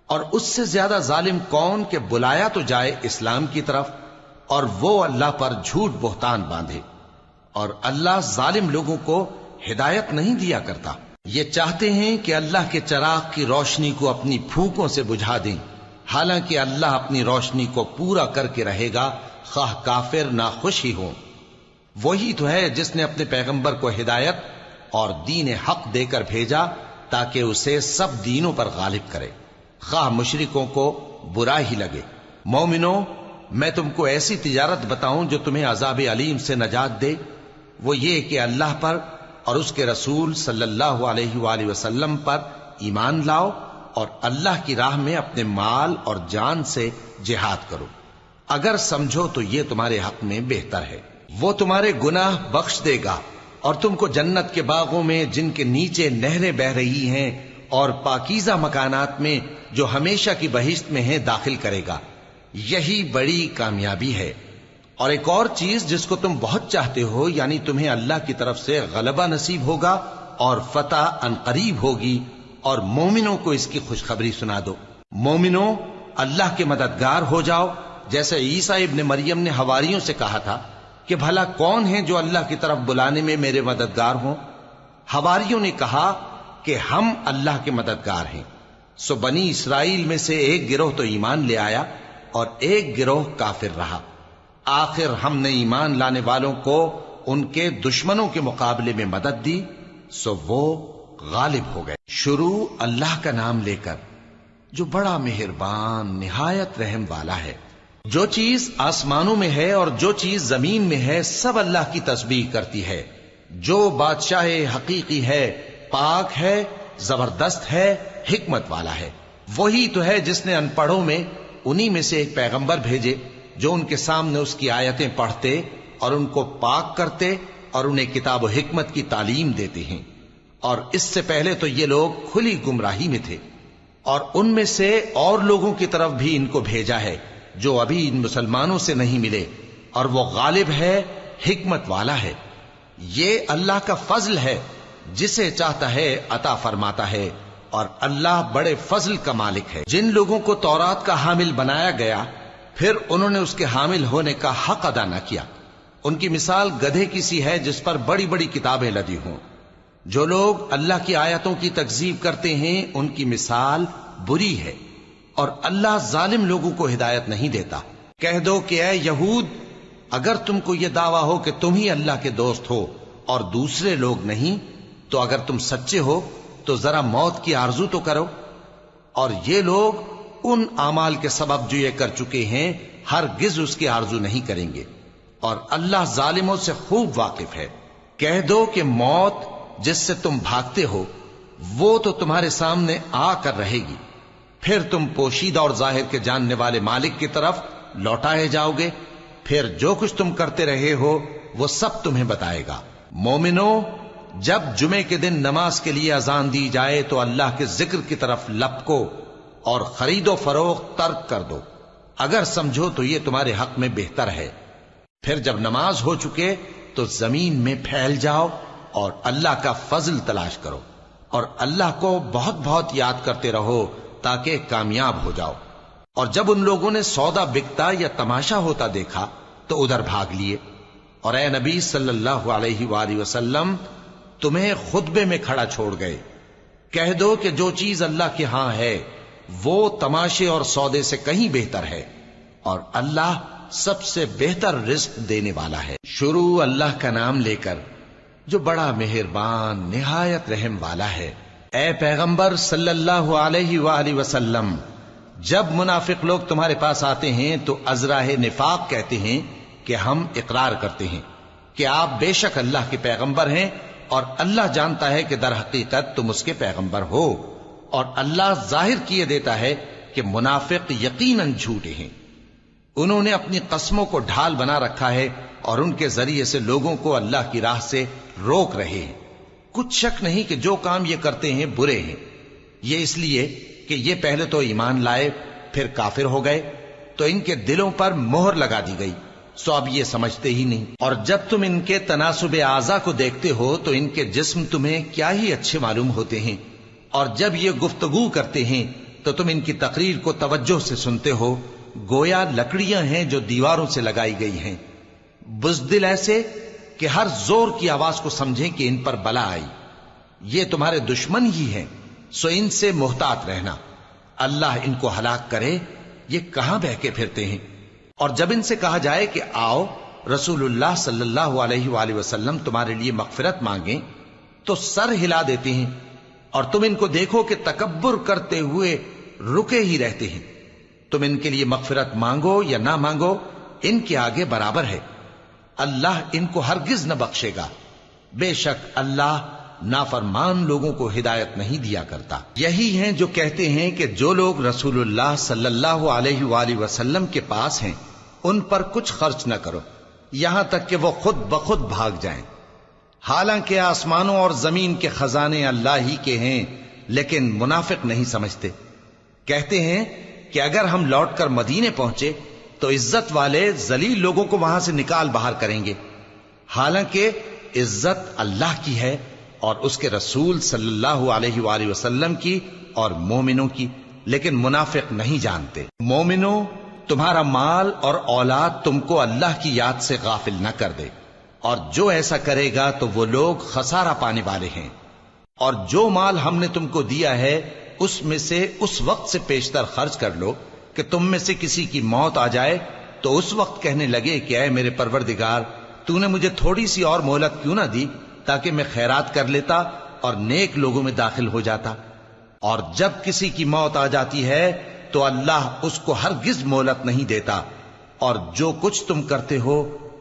اور اس سے زیادہ ظالم کون کہ بلایا تو جائے اسلام کی طرف اور وہ اللہ پر جھوٹ بہتان باندھے، اور اللہ ظالم لوگوں کو ہدایت نہیں دیا کرتا۔ یہ چاہتے ہیں کہ اللہ کے چراغ کی روشنی کو اپنی پھونکوں سے بجھا دیں، حالانکہ اللہ اپنی روشنی کو پورا کر کے رہے گا، خواہ کافر ناخوش ہی ہوں۔ وہی تو ہے جس نے اپنے پیغمبر کو ہدایت اور دین حق دے کر بھیجا تاکہ اسے سب دینوں پر غالب کرے، خواہ مشرکوں کو برا ہی لگے۔ مومنوں، میں تم کو ایسی تجارت بتاؤں جو تمہیں عذاب علیم سے نجات دے؟ وہ یہ کہ اللہ پر اور اس کے رسول صلی اللہ علیہ وآلہ وسلم پر ایمان لاؤ، اور اللہ کی راہ میں اپنے مال اور جان سے جہاد کرو، اگر سمجھو تو یہ تمہارے حق میں بہتر ہے۔ وہ تمہارے گناہ بخش دے گا اور تم کو جنت کے باغوں میں جن کے نیچے نہریں بہ رہی ہیں اور پاکیزہ مکانات میں جو ہمیشہ کی بہشت میں ہیں داخل کرے گا۔ یہی بڑی کامیابی ہے۔ اور ایک اور چیز جس کو تم بہت چاہتے ہو، یعنی تمہیں اللہ کی طرف سے غلبہ نصیب ہوگا اور فتح عنقریب ہوگی، اور مومنوں کو اس کی خوشخبری سنا دو۔ مومنوں، اللہ کے مددگار ہو جاؤ، جیسے عیسیٰ ابن مریم نے حواریوں سے کہا تھا کہ بھلا کون ہیں جو اللہ کی طرف بلانے میں میرے مددگار ہوں؟ حواریوں نے کہا کہ ہم اللہ کے مددگار ہیں۔ سو بنی اسرائیل میں سے ایک گروہ تو ایمان لے آیا اور ایک گروہ کافر رہا۔ آخر ہم نے ایمان لانے والوں کو ان کے دشمنوں کے مقابلے میں مدد دی، سو وہ غالب ہو گئے۔ شروع اللہ کا نام لے کر جو بڑا مہربان نہایت رحم والا ہے۔ جو چیز آسمانوں میں ہے اور جو چیز زمین میں ہے سب اللہ کی تسبیح کرتی ہے۔ جو بادشاہ حقیقی ہے، پاک ہے، زبردست ہے، حکمت والا ہے۔ وہی تو ہے جس نے ان پڑھوں میں انہی میں سے ایک پیغمبر بھیجے جو ان کے سامنے اس کی آیتیں پڑھتے اور ان کو پاک کرتے اور انہیں کتاب و حکمت کی تعلیم دیتے ہیں۔ اور اس سے پہلے تو یہ لوگ کھلی گمراہی میں تھے، اور ان میں سے اور لوگوں کی طرف بھی ان کو بھیجا ہے جو ابھی ان مسلمانوں سے نہیں ملے، اور وہ غالب ہے، حکمت والا ہے۔ یہ اللہ کا فضل ہے، جسے چاہتا ہے عطا فرماتا ہے، اور اللہ بڑے فضل کا مالک ہے۔ جن لوگوں کو تورات کا حامل بنایا گیا پھر انہوں نے اس کے حامل ہونے کا حق ادا نہ کیا، ان کی مثال گدھے کی سی ہے جس پر بڑی بڑی کتابیں لدی ہوں۔ جو لوگ اللہ کی آیتوں کی تکذیب کرتے ہیں ان کی مثال بری ہے، اور اللہ ظالم لوگوں کو ہدایت نہیں دیتا۔ کہہ دو کہ اے یہود، اگر تم کو یہ دعویٰ ہو کہ تم ہی اللہ کے دوست ہو اور دوسرے لوگ نہیں، تو اگر تم سچے ہو تو ذرا موت کی آرزو تو کرو۔ اور یہ لوگ ان اعمال کے سبب جو یہ کر چکے ہیں ہرگز اس کی آرزو نہیں کریں گے، اور اللہ ظالموں سے خوب واقف ہے۔ کہہ دو کہ موت جس سے تم بھاگتے ہو وہ تو تمہارے سامنے آ کر رہے گی، پھر تم پوشیدہ اور ظاہر کے جاننے والے مالک کی طرف لوٹائے جاؤ گے، پھر جو کچھ تم کرتے رہے ہو وہ سب تمہیں بتائے گا۔ مومنو، جب جمعے کے دن نماز کے لیے اذان دی جائے تو اللہ کے ذکر کی طرف لپکو اور خرید و فروخت ترک کر دو، اگر سمجھو تو یہ تمہارے حق میں بہتر ہے۔ پھر جب نماز ہو چکے تو زمین میں پھیل جاؤ اور اللہ کا فضل تلاش کرو، اور اللہ کو بہت بہت یاد کرتے رہو تاکہ کامیاب ہو جاؤ۔ اور جب ان لوگوں نے سودا بکتا یا تماشا ہوتا دیکھا تو ادھر بھاگ لیے، اور اے نبی صلی اللہ علیہ وآلہ وسلم تمہیں خطبے میں کھڑا چھوڑ گئے۔ کہہ دو کہ جو چیز اللہ کے ہاں ہے وہ تماشے اور سودے سے کہیں بہتر ہے، اور اللہ سب سے بہتر رزق دینے والا ہے۔ شروع اللہ کا نام لے کر جو بڑا مہربان نہایت رحم والا ہے۔ اے پیغمبر صلی اللہ علیہ وآلہ وسلم، جب منافق لوگ تمہارے پاس آتے ہیں تو ازراہ نفاق کہتے ہیں کہ ہم اقرار کرتے ہیں کہ آپ بے شک اللہ کے پیغمبر ہیں، اور اللہ جانتا ہے کہ در حقیقت تم اس کے پیغمبر ہو، اور اللہ ظاہر کیے دیتا ہے کہ منافق یقیناً جھوٹے ہیں۔ انہوں نے اپنی قسموں کو ڈھال بنا رکھا ہے اور ان کے ذریعے سے لوگوں کو اللہ کی راہ سے روک رہے ہیں۔ کچھ شک نہیں کہ جو کام یہ کرتے ہیں برے ہیں، یہ اس لیے کہ یہ پہلے تو ایمان لائے پھر کافر ہو گئے، تو ان کے دلوں پر مہر لگا دی گئی، سو اب یہ سمجھتے ہی نہیں۔ اور جب تم ان کے تناسب اعضاء کو دیکھتے ہو تو ان کے جسم تمہیں کیا ہی اچھے معلوم ہوتے ہیں، اور جب یہ گفتگو کرتے ہیں تو تم ان کی تقریر کو توجہ سے سنتے ہو، گویا لکڑیاں ہیں جو دیواروں سے لگائی گئی ہیں، بزدل ایسے کہ ہر زور کی آواز کو سمجھیں کہ ان پر بلا آئی۔ یہ تمہارے دشمن ہی ہیں، سو ان سے محتاط رہنا، اللہ ان کو ہلاک کرے، یہ کہاں بہ کے پھرتے ہیں۔ اور جب ان سے کہا جائے کہ آؤ رسول اللہ صلی اللہ علیہ وآلہ وسلم تمہارے لیے مغفرت مانگیں، تو سر ہلا دیتے ہیں، اور تم ان کو دیکھو کہ تکبر کرتے ہوئے رکے ہی رہتے ہیں۔ تم ان کے لیے مغفرت مانگو یا نہ مانگو، ان کے آگے برابر ہے، اللہ ان کو ہرگز نہ بخشے گا، بے شک اللہ نافرمان لوگوں کو ہدایت نہیں دیا کرتا۔ یہی ہیں جو کہتے ہیں کہ جو لوگ رسول اللہ صلی اللہ علیہ وآلہ وسلم کے پاس ہیں ان پر کچھ خرچ نہ کرو، یہاں تک کہ وہ خود بخود بھاگ جائیں۔ حالانکہ آسمانوں اور زمین کے خزانے اللہ ہی کے ہیں، لیکن منافق نہیں سمجھتے۔ کہتے ہیں کہ اگر ہم لوٹ کر مدینے پہنچے تو عزت والے ذلیل لوگوں کو وہاں سے نکال باہر کریں گے، حالانکہ عزت اللہ کی ہے اور اس کے رسول صلی اللہ علیہ وآلہ وسلم کی اور مومنوں کی، لیکن منافق نہیں جانتے۔ مومنوں، تمہارا مال اور اولاد تم کو اللہ کی یاد سے غافل نہ کر دے، اور جو ایسا کرے گا تو وہ لوگ خسارہ پانے والے ہیں۔ اور جو مال ہم نے تم کو دیا ہے اس میں سے اس وقت سے پیشتر خرچ کر لو کہ تم میں سے کسی کی موت آ جائے تو اس وقت کہنے لگے کہ اے میرے پروردگار، تو نے مجھے تھوڑی سی اور مہلت کیوں نہ دی تاکہ میں خیرات کر لیتا اور نیک لوگوں میں داخل ہو جاتا۔ اور جب کسی کی موت آ جاتی ہے تو اللہ اس کو ہرگز مہلت نہیں دیتا، اور جو کچھ تم کرتے ہو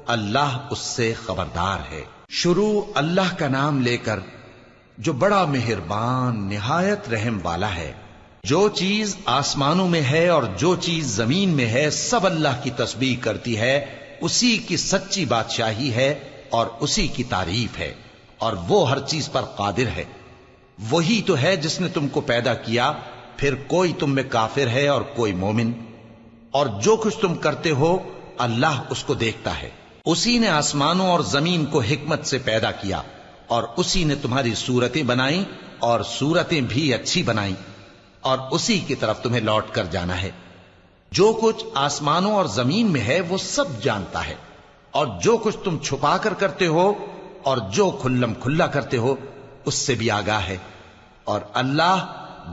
اللہ اس سے خبردار ہے۔ شروع اللہ کا نام لے کر جو بڑا مہربان نہایت رحم والا ہے۔ جو چیز آسمانوں میں ہے اور جو چیز زمین میں ہے سب اللہ کی تسبیح کرتی ہے، اسی کی سچی بادشاہی ہے اور اسی کی تعریف ہے، اور وہ ہر چیز پر قادر ہے۔ وہی تو ہے جس نے تم کو پیدا کیا، پھر کوئی تم میں کافر ہے اور کوئی مومن، اور جو کچھ تم کرتے ہو اللہ اس کو دیکھتا ہے۔ اسی نے آسمانوں اور زمین کو حکمت سے پیدا کیا، اور اسی نے تمہاری صورتیں بنائیں اور صورتیں بھی اچھی بنائیں، اور اسی کی طرف تمہیں لوٹ کر جانا ہے۔ جو کچھ آسمانوں اور زمین میں ہے وہ سب جانتا ہے، اور جو کچھ تم چھپا کر کرتے ہو اور جو کھلم کھلا کرتے ہو اس سے بھی آگاہ ہے، اور اللہ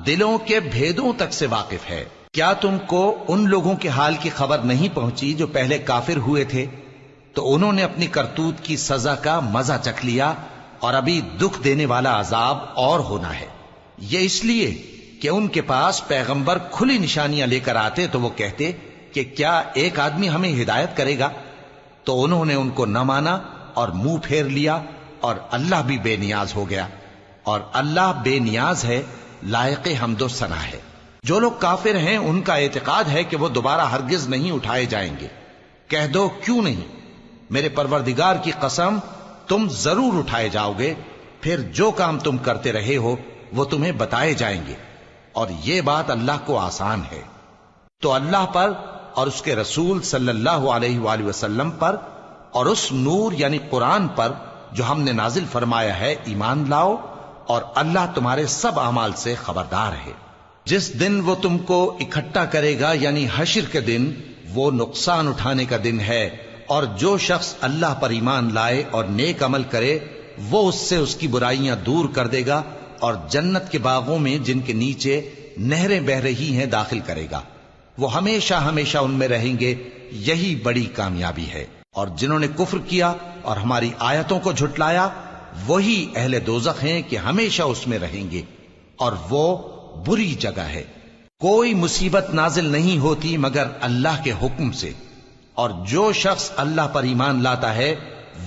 دلوں کے بھیدوں تک سے واقف ہے۔ کیا تم کو ان لوگوں کے حال کی خبر نہیں پہنچی جو پہلے کافر ہوئے تھے؟ تو انہوں نے اپنی کرتوت کی سزا کا مزہ چکھ لیا، اور ابھی دکھ دینے والا عذاب اور ہونا ہے۔ یہ اس لیے کہ ان کے پاس پیغمبر کھلی نشانیاں لے کر آتے تو وہ کہتے کہ کیا ایک آدمی ہمیں ہدایت کرے گا؟ تو انہوں نے ان کو نہ مانا اور منہ پھیر لیا، اور اللہ بھی بے نیاز ہو گیا، اور اللہ بے نیاز ہے، لائق حمد و ثنا ہے۔ جو لوگ کافر ہیں ان کا اعتقاد ہے کہ وہ دوبارہ ہرگز نہیں اٹھائے جائیں گے۔ کہہ دو کیوں نہیں؟ میرے پروردگار کی قسم تم ضرور اٹھائے جاؤ گے، پھر جو کام تم کرتے رہے ہو وہ تمہیں بتائے جائیں گے، اور یہ بات اللہ کو آسان ہے۔ تو اللہ پر اور اس کے رسول صلی اللہ علیہ وآلہ وسلم پر اور اس نور یعنی قرآن پر جو ہم نے نازل فرمایا ہے ایمان لاؤ، اور اللہ تمہارے سب اعمال سے خبردار ہے۔ جس دن وہ تم کو اکٹھا کرے گا یعنی حشر کے دن، وہ نقصان اٹھانے کا دن ہے، اور جو شخص اللہ پر ایمان لائے اور نیک عمل کرے وہ اس سے اس کی برائیاں دور کر دے گا، اور جنت کے باغوں میں جن کے نیچے نہریں بہ رہی ہیں داخل کرے گا۔ وہ ہمیشہ ہمیشہ ان میں رہیں گے، یہی بڑی کامیابی ہے۔ اور جنہوں نے کفر کیا اور ہماری آیتوں کو جھٹلایا وہی اہل دوزخ ہیں کہ ہمیشہ اس میں رہیں گے، اور وہ بری جگہ ہے۔ کوئی مصیبت نازل نہیں ہوتی مگر اللہ کے حکم سے، اور جو شخص اللہ پر ایمان لاتا ہے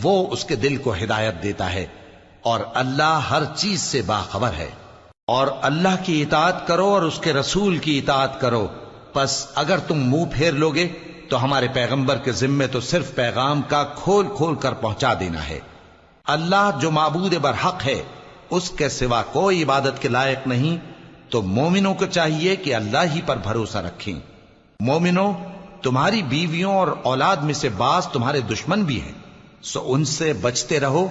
وہ اس کے دل کو ہدایت دیتا ہے، اور اللہ ہر چیز سے باخبر ہے۔ اور اللہ کی اطاعت کرو اور اس کے رسول کی اطاعت کرو، پس اگر تم منہ پھیر لوگے تو ہمارے پیغمبر کے ذمے تو صرف پیغام کا کھول کھول کر پہنچا دینا ہے۔ اللہ جو معبود برحق ہے اس کے سوا کوئی عبادت کے لائق نہیں، تو مومنوں کو چاہیے کہ اللہ ہی پر بھروسہ رکھیں۔ مومنوں، تمہاری بیویوں اور اولاد میں سے بعض تمہارے دشمن بھی ہیں، سو ان سے بچتے رہو،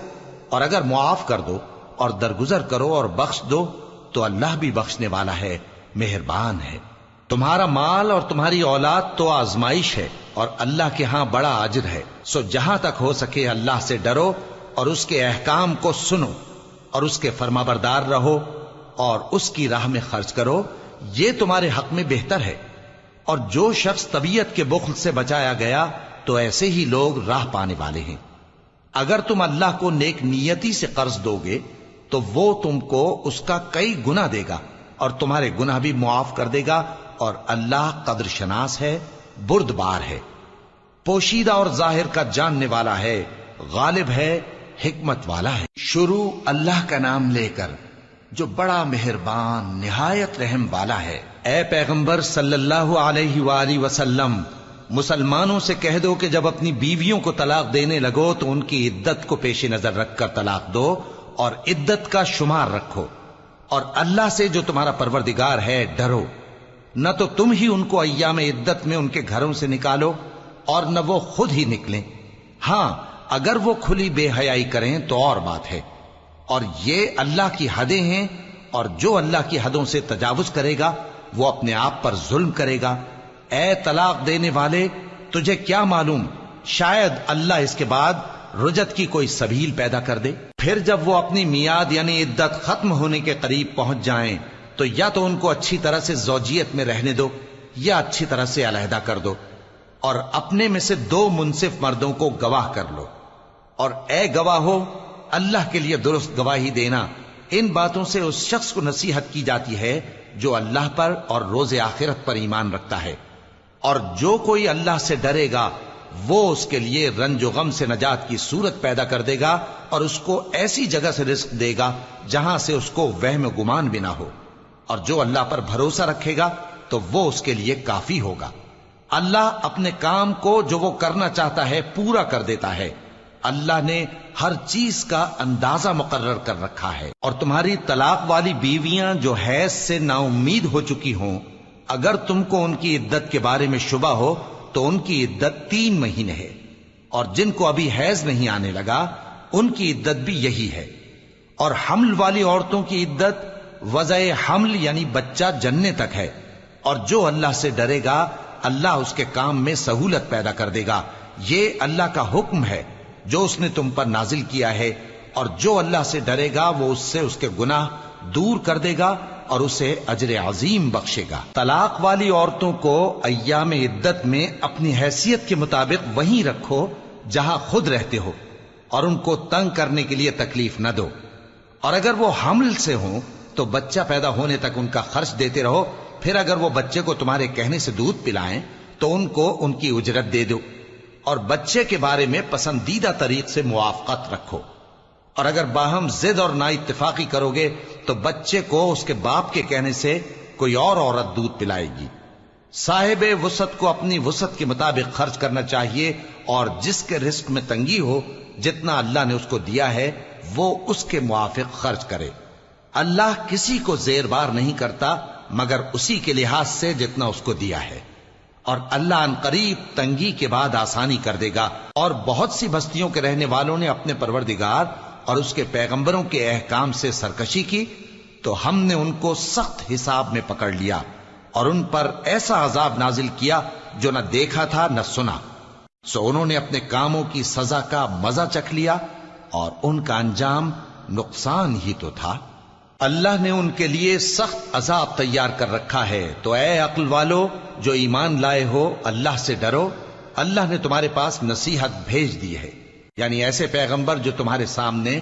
اور اگر معاف کر دو اور درگزر کرو اور بخش دو تو اللہ بھی بخشنے والا ہے، مہربان ہے۔ تمہارا مال اور تمہاری اولاد تو آزمائش ہے، اور اللہ کے ہاں بڑا اجر ہے، سو جہاں تک ہو سکے اللہ سے ڈرو اور اس کے احکام کو سنو، اور اس کے فرمانبردار رہو، اور اس کی راہ میں خرچ کرو، یہ تمہارے حق میں بہتر ہے۔ اور جو شخص طبیعت کے بخل سے بچایا گیا تو ایسے ہی لوگ راہ پانے والے ہیں۔ اگر تم اللہ کو نیک نیتی سے قرض دو گے تو وہ تم کو اس کا کئی گنا دے گا، اور تمہارے گناہ بھی معاف کر دے گا، اور اللہ قدر شناس ہے، بردبار ہے، پوشیدہ اور ظاہر کا جاننے والا ہے، غالب ہے، حکمت والا ہے۔ شروع اللہ کا نام لے کر جو بڑا مہربان نہایت رحم والا ہے۔ اے پیغمبر صلی اللہ علیہ وآلہ وسلم، مسلمانوں سے کہہ دو کہ جب اپنی بیویوں کو طلاق دینے لگو تو ان کی عدت کو پیش نظر رکھ کر طلاق دو اور عدت کا شمار رکھو، اور اللہ سے جو تمہارا پروردگار ہے ڈرو، نہ تو تم ہی ان کو ایام عدت میں ان کے گھروں سے نکالو اور نہ وہ خود ہی نکلیں، ہاں اگر وہ کھلی بے حیائی کریں تو اور بات ہے، اور یہ اللہ کی حدیں ہیں، اور جو اللہ کی حدوں سے تجاوز کرے گا وہ اپنے آپ پر ظلم کرے گا۔ اے طلاق دینے والے، تجھے کیا معلوم شاید اللہ اس کے بعد رجعت کی کوئی سبیل پیدا کر دے۔ پھر جب وہ اپنی میعاد یعنی عدت ختم ہونے کے قریب پہنچ جائیں تو یا تو ان کو اچھی طرح سے زوجیت میں رہنے دو یا اچھی طرح سے علیحدہ کر دو، اور اپنے میں سے 2 منصف مردوں کو گواہ کر لو، اور اے گواہو اللہ کے لیے درست گواہی دینا۔ ان باتوں سے اس شخص کو نصیحت کی جاتی ہے جو اللہ پر اور روز آخرت پر ایمان رکھتا ہے، اور جو کوئی اللہ سے ڈرے گا وہ اس کے لیے رنج و غم سے نجات کی صورت پیدا کر دے گا، اور اس کو ایسی جگہ سے رزق دے گا جہاں سے اس کو وہم و گمان بھی نہ ہو، اور جو اللہ پر بھروسہ رکھے گا تو وہ اس کے لیے کافی ہوگا۔ اللہ اپنے کام کو جو وہ کرنا چاہتا ہے پورا کر دیتا ہے۔ اللہ نے ہر چیز کا اندازہ مقرر کر رکھا ہے۔ اور تمہاری طلاق والی بیویاں جو حیض سے نا امید ہو چکی ہوں، اگر تم کو ان کی عدت کے بارے میں شبہ ہو تو ان کی عدت 3 مہینے ہے، اور جن کو ابھی حیض نہیں آنے لگا ان کی عدت بھی یہی ہے۔ اور حمل والی عورتوں کی عدت وضع حمل یعنی بچہ جننے تک ہے، اور جو اللہ سے ڈرے گا اللہ اس کے کام میں سہولت پیدا کر دے گا۔ یہ اللہ کا حکم ہے جو اس نے تم پر نازل کیا ہے، اور جو اللہ سے ڈرے گا وہ اس سے اس کے گناہ دور کر دے گا اور اسے اجر عظیم بخشے گا۔ طلاق والی عورتوں کو ایام عدت میں اپنی حیثیت کے مطابق وہیں رکھو جہاں خود رہتے ہو، اور ان کو تنگ کرنے کے لیے تکلیف نہ دو، اور اگر وہ حمل سے ہوں تو بچہ پیدا ہونے تک ان کا خرچ دیتے رہو، پھر اگر وہ بچے کو تمہارے کہنے سے دودھ پلائیں تو ان کو ان کی اجرت دے دو، اور بچے کے بارے میں پسندیدہ طریق سے موافقت رکھو، اور اگر باہم ضد اور نا اتفاقی کرو گے تو بچے کو اس کے باپ کے کہنے سے کوئی اور عورت دودھ پلائے گی۔ صاحب وسعت کو اپنی وسعت کے مطابق خرچ کرنا چاہیے، اور جس کے رزق میں تنگی ہو جتنا اللہ نے اس کو دیا ہے وہ اس کے موافق خرچ کرے۔ اللہ کسی کو زیر بار نہیں کرتا مگر اسی کے لحاظ سے جتنا اس کو دیا ہے، اور اللہ ان قریب تنگی کے بعد آسانی کر دے گا۔ اور بہت سی بستیوں کے رہنے والوں نے اپنے پروردگار اور اس کے پیغمبروں کے احکام سے سرکشی کی تو ہم نے ان کو سخت حساب میں پکڑ لیا، اور ان پر ایسا عذاب نازل کیا جو نہ دیکھا تھا نہ سنا، سو انہوں نے اپنے کاموں کی سزا کا مزہ چکھ لیا، اور ان کا انجام نقصان ہی تو تھا۔ اللہ نے ان کے لیے سخت عذاب تیار کر رکھا ہے، تو اے عقل والو جو ایمان لائے ہو اللہ سے ڈرو۔ اللہ نے تمہارے پاس نصیحت بھیج دی ہے، یعنی ایسے پیغمبر جو تمہارے سامنے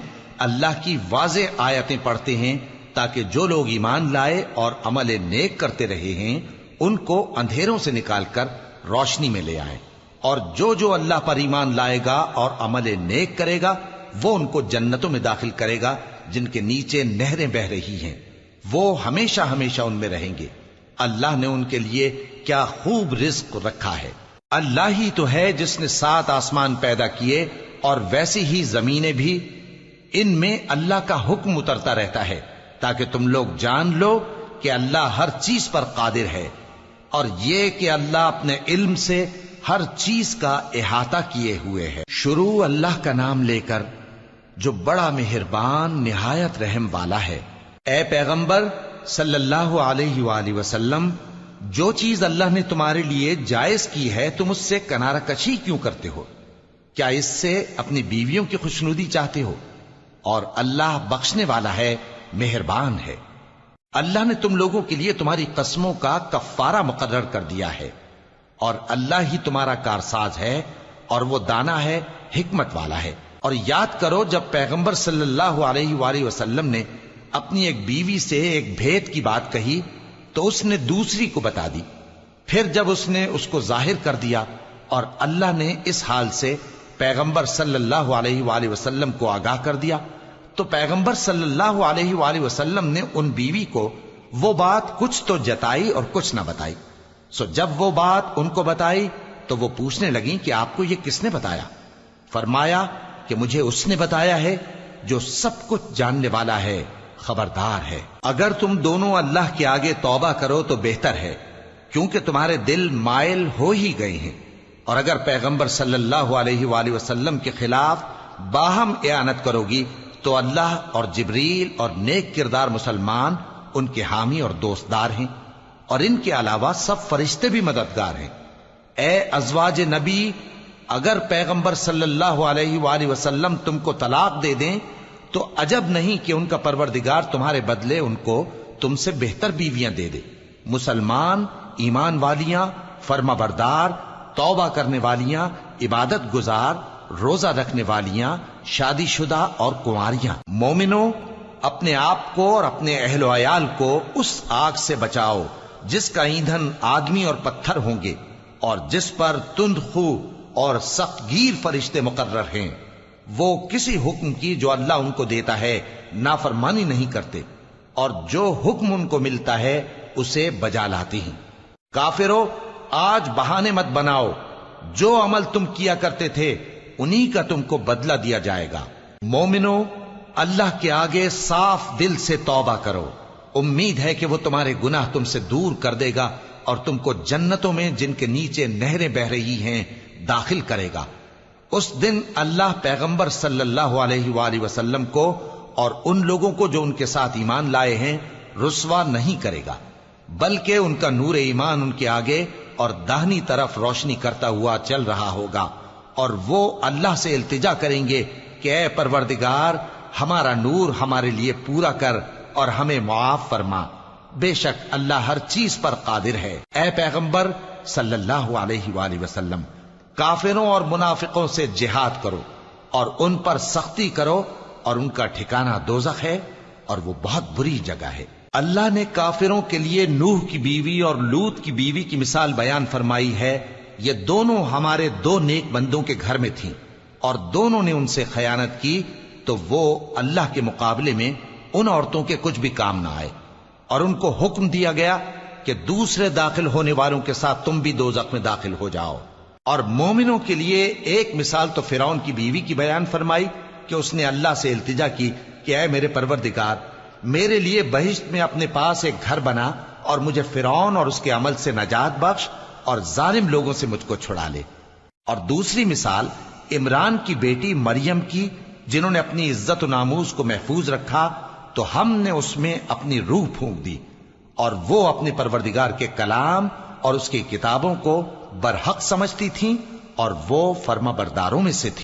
اللہ کی واضح آیتیں پڑھتے ہیں تاکہ جو لوگ ایمان لائے اور عمل نیک کرتے رہے ہیں ان کو اندھیروں سے نکال کر روشنی میں لے آئیں، اور جو اللہ پر ایمان لائے گا اور عمل نیک کرے گا وہ ان کو جنتوں میں داخل کرے گا جن کے نیچے نہریں بہ رہی ہیں، وہ ہمیشہ ہمیشہ ان میں رہیں گے۔ اللہ نے ان کے لیے کیا خوب رزق رکھا ہے۔ اللہ ہی تو ہے جس نے 7 آسمان پیدا کیے اور ویسی ہی زمینیں بھی، ان میں اللہ کا حکم اترتا رہتا ہے تاکہ تم لوگ جان لو کہ اللہ ہر چیز پر قادر ہے، اور یہ کہ اللہ اپنے علم سے ہر چیز کا احاطہ کیے ہوئے ہے۔ شروع اللہ کا نام لے کر جو بڑا مہربان نہایت رحم والا ہے۔ اے پیغمبر صلی اللہ علیہ وآلہ وسلم، جو چیز اللہ نے تمہارے لیے جائز کی ہے تم اس سے کنارہ کشی کیوں کرتے ہو؟ کیا اس سے اپنی بیویوں کی خوشنودی چاہتے ہو؟ اور اللہ بخشنے والا ہے، مہربان ہے۔ اللہ نے تم لوگوں کے لیے تمہاری قسموں کا کفارہ مقرر کر دیا ہے، اور اللہ ہی تمہارا کارساز ہے، اور وہ دانا ہے، حکمت والا ہے۔ اور یاد کرو جب پیغمبر صلی اللہ علیہ وآلہ وسلم نے اپنی ایک بیوی سے ایک بھید کی بات کہی تو اس نے دوسری کو بتا دی، پھر جب اس نے اس کو ظاہر کر دیا اور اللہ نے اس حال سے پیغمبر صلی اللہ علیہ وآلہ وسلم کو آگاہ کر دیا تو پیغمبر صلی اللہ علیہ وآلہ وسلم نے ان بیوی کو وہ بات کچھ تو جتائی اور کچھ نہ بتائی۔ سو جب وہ بات ان کو بتائی تو وہ پوچھنے لگیں کہ آپ کو یہ کس نے بتایا؟ فرمایا کہ مجھے اس نے بتایا ہے جو سب کچھ جاننے والا ہے، خبردار ہے۔ اگر تم دونوں اللہ کے آگے توبہ کرو تو بہتر ہے، کیونکہ تمہارے دل مائل ہو ہی گئے ہیں، اور اگر پیغمبر صلی اللہ علیہ وآلہ وسلم کے خلاف باہم اعانت کرو گی تو اللہ اور جبریل اور نیک کردار مسلمان ان کے حامی اور دوستدار ہیں، اور ان کے علاوہ سب فرشتے بھی مددگار ہیں۔ اے ازواج نبی، اگر پیغمبر صلی اللہ علیہ وآلہ وسلم تم کو طلاق دے دیں تو عجب نہیں کہ ان کا پروردگار تمہارے بدلے ان کو تم سے بہتر بیویاں دے دے، مسلمان، ایمان والیاں، فرما بردار، توبہ کرنے والیاں، عبادت گزار، روزہ رکھنے والیاں، شادی شدہ اور کنواریاں۔ مومنوں، اپنے آپ کو اور اپنے اہل و عیال کو اس آگ سے بچاؤ جس کا ایندھن آدمی اور پتھر ہوں گے، اور جس پر تند خو اور سخت گیر فرشتے مقرر ہیں۔ وہ کسی حکم کی جو اللہ ان کو دیتا ہے نافرمانی نہیں کرتے، اور جو حکم ان کو ملتا ہے اسے بجا لاتے ہیں۔ کافرو، آج بہانے مت بناؤ، جو عمل تم کیا کرتے تھے انہی کا تم کو بدلہ دیا جائے گا۔ مومنو، اللہ کے آگے صاف دل سے توبہ کرو، امید ہے کہ وہ تمہارے گناہ تم سے دور کر دے گا اور تم کو جنتوں میں جن کے نیچے نہریں بہ رہی ہیں داخل کرے گا۔ اس دن اللہ پیغمبر صلی اللہ علیہ وآلہ وسلم کو اور ان لوگوں کو جو ان کے ساتھ ایمان لائے ہیں رسوا نہیں کرے گا، بلکہ ان کا نور ایمان ان کے آگے اور داہنی طرف روشنی کرتا ہوا چل رہا ہوگا، اور وہ اللہ سے التجا کریں گے کہ اے پروردگار، ہمارا نور ہمارے لیے پورا کر اور ہمیں معاف فرما، بے شک اللہ ہر چیز پر قادر ہے۔ اے پیغمبر صلی اللہ علیہ وآلہ وسلم، کافروں اور منافقوں سے جہاد کرو اور ان پر سختی کرو، اور ان کا ٹھکانہ دوزخ ہے اور وہ بہت بری جگہ ہے۔ اللہ نے کافروں کے لیے نوح کی بیوی اور لوط کی بیوی کی مثال بیان فرمائی ہے۔ یہ دونوں ہمارے دو نیک بندوں کے گھر میں تھیں، اور دونوں نے ان سے خیانت کی تو وہ اللہ کے مقابلے میں ان عورتوں کے کچھ بھی کام نہ آئے، اور ان کو حکم دیا گیا کہ دوسرے داخل ہونے والوں کے ساتھ تم بھی دوزخ میں داخل ہو جاؤ۔ اور مومنوں کے لیے ایک مثال تو فرعون کی بیوی کی بیان فرمائی کہ اس نے اللہ سے التجا کی کہ اے میرے پروردگار، میرے لیے بہشت میں اپنے پاس ایک گھر بنا اور مجھے فرعون اور اس کے عمل سے نجات بخش اور ظالم لوگوں سے مجھ کو چھڑا لے۔ اور دوسری مثال عمران کی بیٹی مریم کی، جنہوں نے اپنی عزت و ناموس کو محفوظ رکھا تو ہم نے اس میں اپنی روح پھونک دی، اور وہ اپنے پروردگار کے کلام اور اس کی کتابوں کو برحق سمجھتی تھیں، اور وہ فرما برداروں میں سے تھی۔